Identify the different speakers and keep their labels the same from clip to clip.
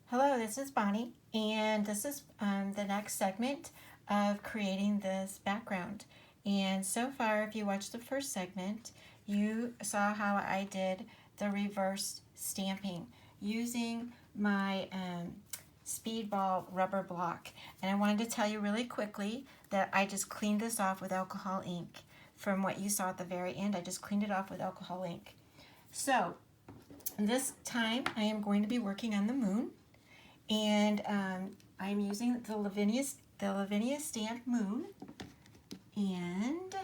Speaker 1: Hello, this is Bonnie, and this is the next segment of creating this background. And so far, if you watched the first segment, you saw how I did the reverse stamping using my speedball rubber block. And I wanted to tell you really quickly that I just cleaned this off with alcohol ink. From what you saw at the very end, I just cleaned it off with alcohol ink. So this time I am going to be working on the moon, and I'm using the Lavinia Stamp Moon, and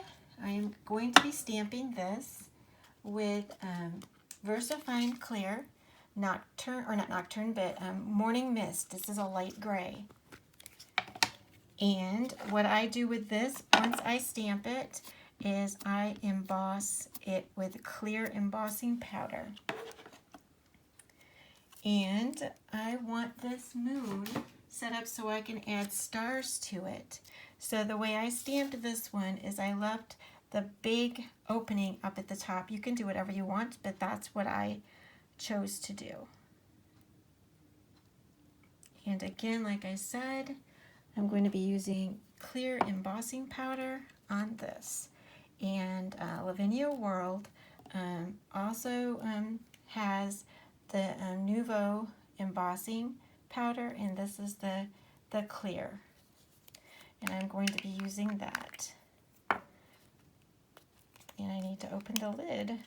Speaker 1: I am going to be stamping this with VersaFine Clair Nocturne, or not Nocturne, but Morning Mist. This is a light gray. And what I do with this, once I stamp it, is I emboss it with clear embossing powder. And I want this moon set up so I can add stars to it. So the way I stamped this one is I left the big opening up at the top. You can do whatever you want, but that's what I chose to do. And again, like I said, I'm going to be using clear embossing powder on this. And Lavinia World also has the Nuvo embossing powder, and this is the clear. And I'm going to be using that. And I need to open the lid.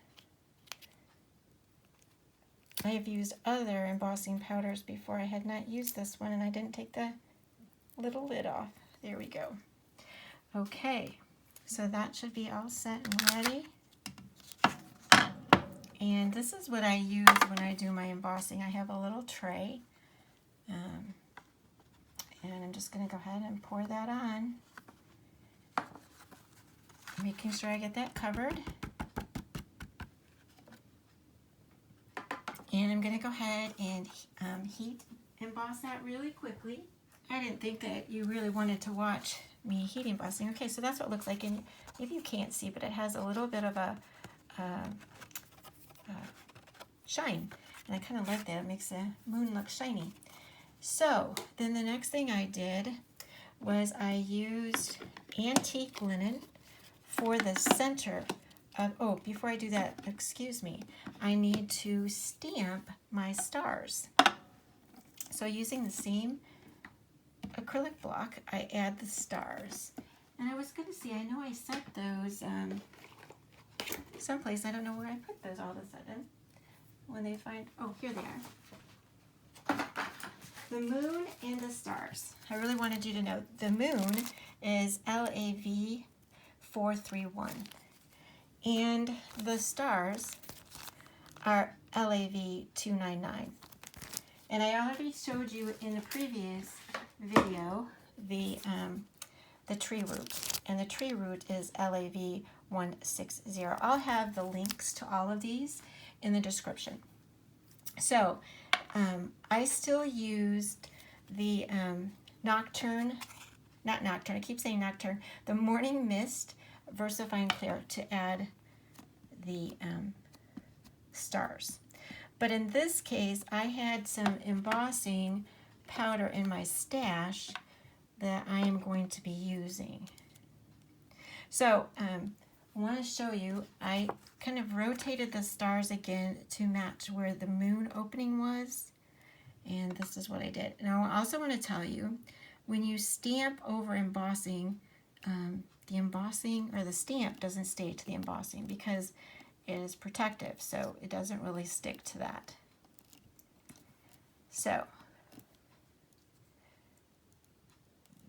Speaker 1: I have used other embossing powders before. I had not used this one, and I didn't take the little lid off. There we go. Okay. So that should be all set and ready. And this is what I use when I do my embossing. I have a little tray. And I'm just going to go ahead and pour that on. Making sure I get that covered. And I'm going to go ahead and heat emboss that really quickly. I didn't think that you really wanted to watch me heat embossing. Okay, so that's what it looks like, and maybe you can't see, but it has a little bit of a shine, and I kind of like that. It makes the moon look shiny. So then the next thing I did was I used antique linen for the center of, oh, before I do that, excuse me, I need to stamp my stars. So using the same acrylic block, I add the stars. And I was going to see, I know I set those someplace. I don't know where I put those all of a sudden. When they find, oh, here they are. The moon and the stars. I really wanted you to know the moon is LAV431. And the stars are LAV299. And I already showed you in the previous video the tree root, and the tree root is LAV160. I'll have the links to all of these in the description. So I still used the Nocturne, not Nocturne, I keep saying Nocturne, the Morning Mist VersaFine Clair to add the stars. But in this case, I had some embossing powder in my stash that I am going to be using. So I want to show you, I kind of rotated the stars again to match where the moon opening was, and this is what I did. And I also want to tell you, when you stamp over embossing, the embossing or the stamp doesn't stay to the embossing because it is protective, so it doesn't really stick to that. So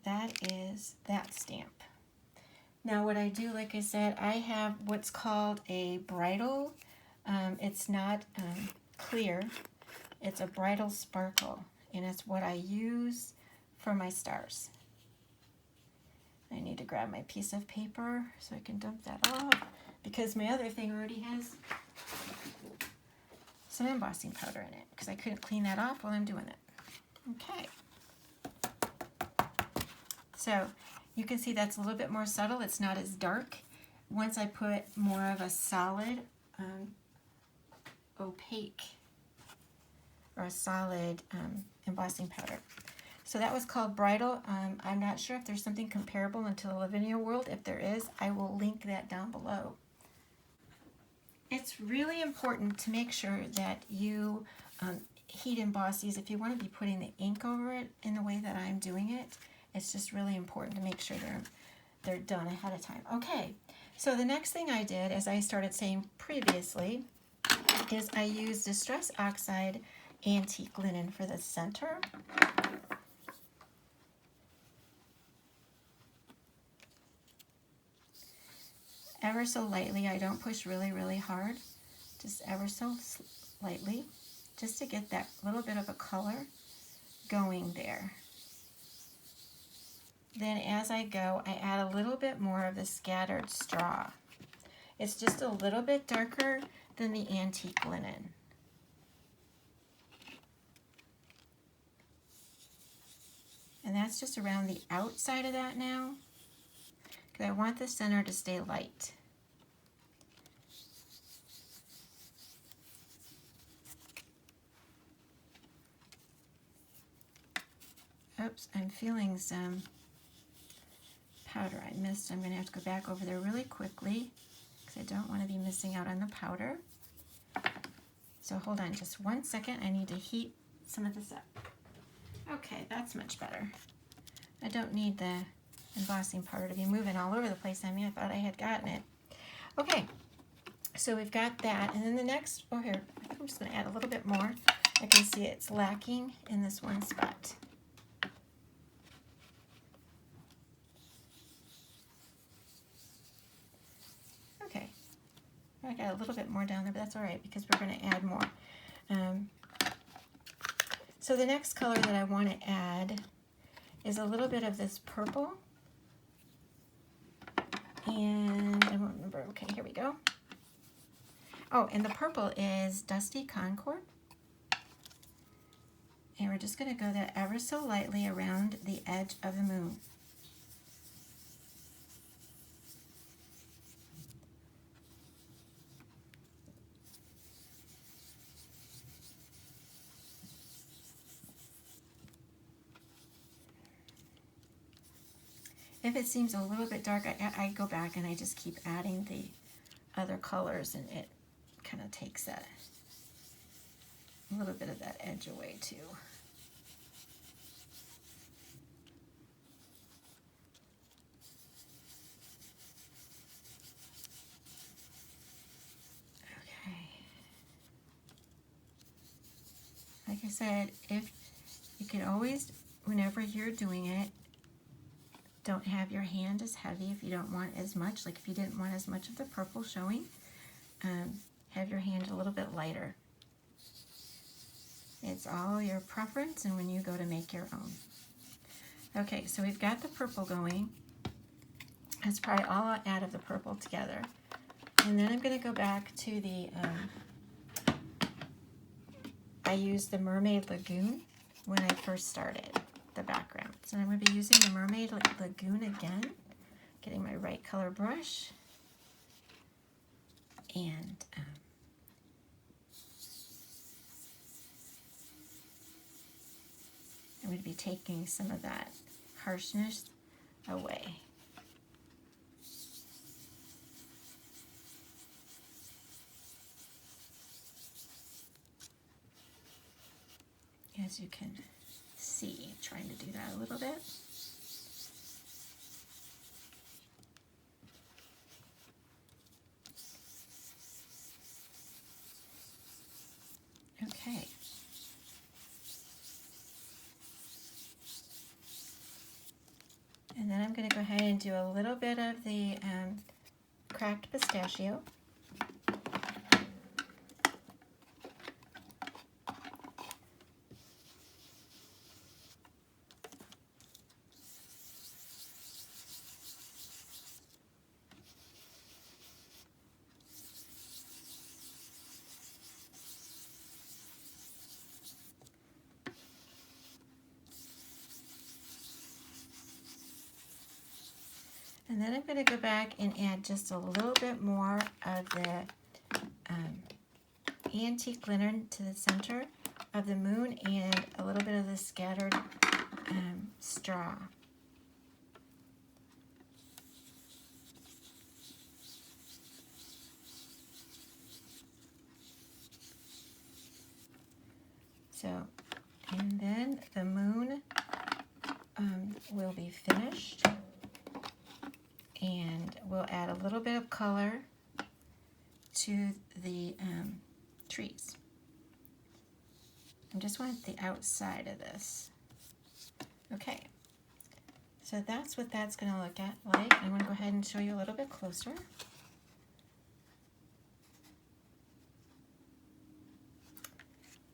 Speaker 1: that is that stamp. Now what I do, like I said, I have what's called a bridal. It's not clear. It's a bridal sparkle, and it's what I use for my stars. I need to grab my piece of paper so I can dump that off, because my other thing already has some embossing powder in it, because I couldn't clean that off while I'm doing it. Okay. So you can see that's a little bit more subtle. It's not as dark. Once I put more of a solid opaque or a solid embossing powder. So that was called Bridal. I'm not sure if there's something comparable into the Lavinia World. If there is, I will link that down below. It's really important to make sure that you heat emboss these. If you want to be putting the ink over it in the way that I'm doing it, it's just really important to make sure they're done ahead of time. Okay, so the next thing I did, as I started saying previously, is I used Distress Oxide Antique Linen for the center. Ever so lightly. I don't push really, really hard. Just ever so lightly, just to get that little bit of a color going there. Then as I go, I add a little bit more of the scattered straw. It's just a little bit darker than the antique linen. And that's just around the outside of that now, because I want the center to stay light. Oops, I'm feeling some powder I missed. I'm going to have to go back over there really quickly because I don't want to be missing out on the powder. So hold on just 1 second. I need to heat some of this up. Okay, that's much better. I don't need the embossing powder to be moving all over the place on me. I thought I had gotten it. Okay, so we've got that. And then the next, oh here, I think I'm just going to add a little bit more. I can see it's lacking in this one spot. Okay, I got a little bit more down there, but that's all right because we're going to add more. So the next color that I want to add is a little bit of this purple. And I won't remember. Okay, here we go. Oh, and the purple is Dusty Concord. And we're just going to go that ever so lightly around the edge of the moon. If it seems a little bit dark, I go back and I just keep adding the other colors, and it kind of takes that a little bit of that edge away too. Okay. Like I said, if you can always, whenever you're doing it, don't have your hand as heavy if you don't want as much. Like if you didn't want as much of the purple showing, have your hand a little bit lighter. It's all your preference and when you go to make your own. Okay, so we've got the purple going. That's probably all I'll add of the purple together. And then I'm going to go back to the, I used the Mermaid Lagoon when I first started the background. So I'm going to be using the Mermaid Lagoon again, getting my right color brush, and I'm going to be taking some of that harshness away. As you can see, trying to do that a little bit. Okay. And then I'm going to go ahead and do a little bit of the cracked pistachio. And then I'm going to go back and add just a little bit more of the antique glitter to the center of the moon and a little bit of the scattered straw. So, and then the moon will be finished, and we'll add a little bit of color to the trees. I just want the outside of this. Okay, so that's what that's going to look like. I want to go ahead and show you a little bit closer.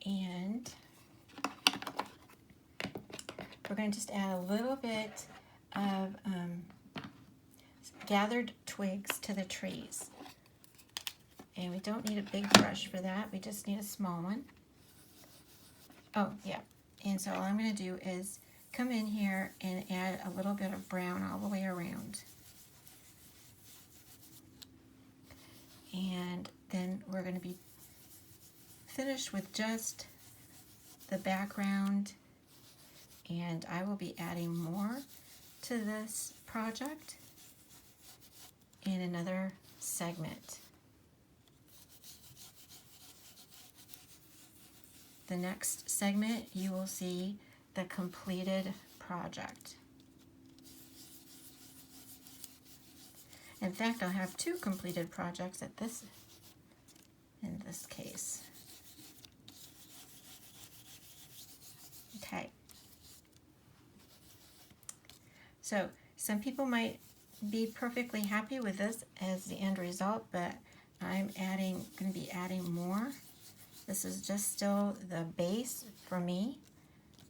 Speaker 1: And we're going to just add a little bit of gathered twigs to the trees. And we don't need a big brush for that. We just need a small one. Oh, yeah. And so all I'm going to do is come in here and add a little bit of brown all the way around. And then we're going to be finished with just the background, and I will be adding more to this project in another segment. The next segment you will see the completed project. In fact, I'll have two completed projects in this case. Okay. So some people might be perfectly happy with this as the end result, but I'm going to be adding more. This is just still the base for me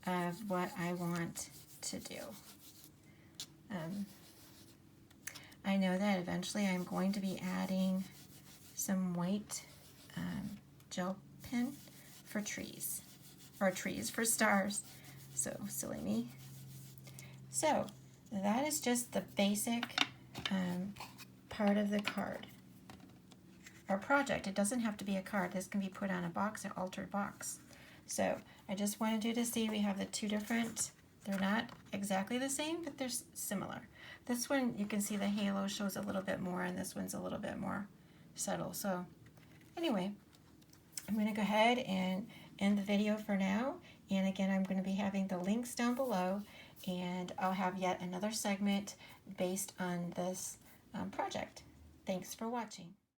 Speaker 1: of what I want to do. I know that eventually I'm going to be adding some white gel pen for trees, or trees for stars. So silly me. So that is just the basic part of the card or project. It doesn't have to be a card. This can be put on a box, an altered box. So I just wanted you to see we have the two different, they're not exactly the same, but they're similar. This one, you can see the halo shows a little bit more, and this one's a little bit more subtle. So anyway, I'm going to go ahead and end the video for now. And again, I'm going to be having the links down below, and I'll have yet another segment based on this project. Thanks for watching.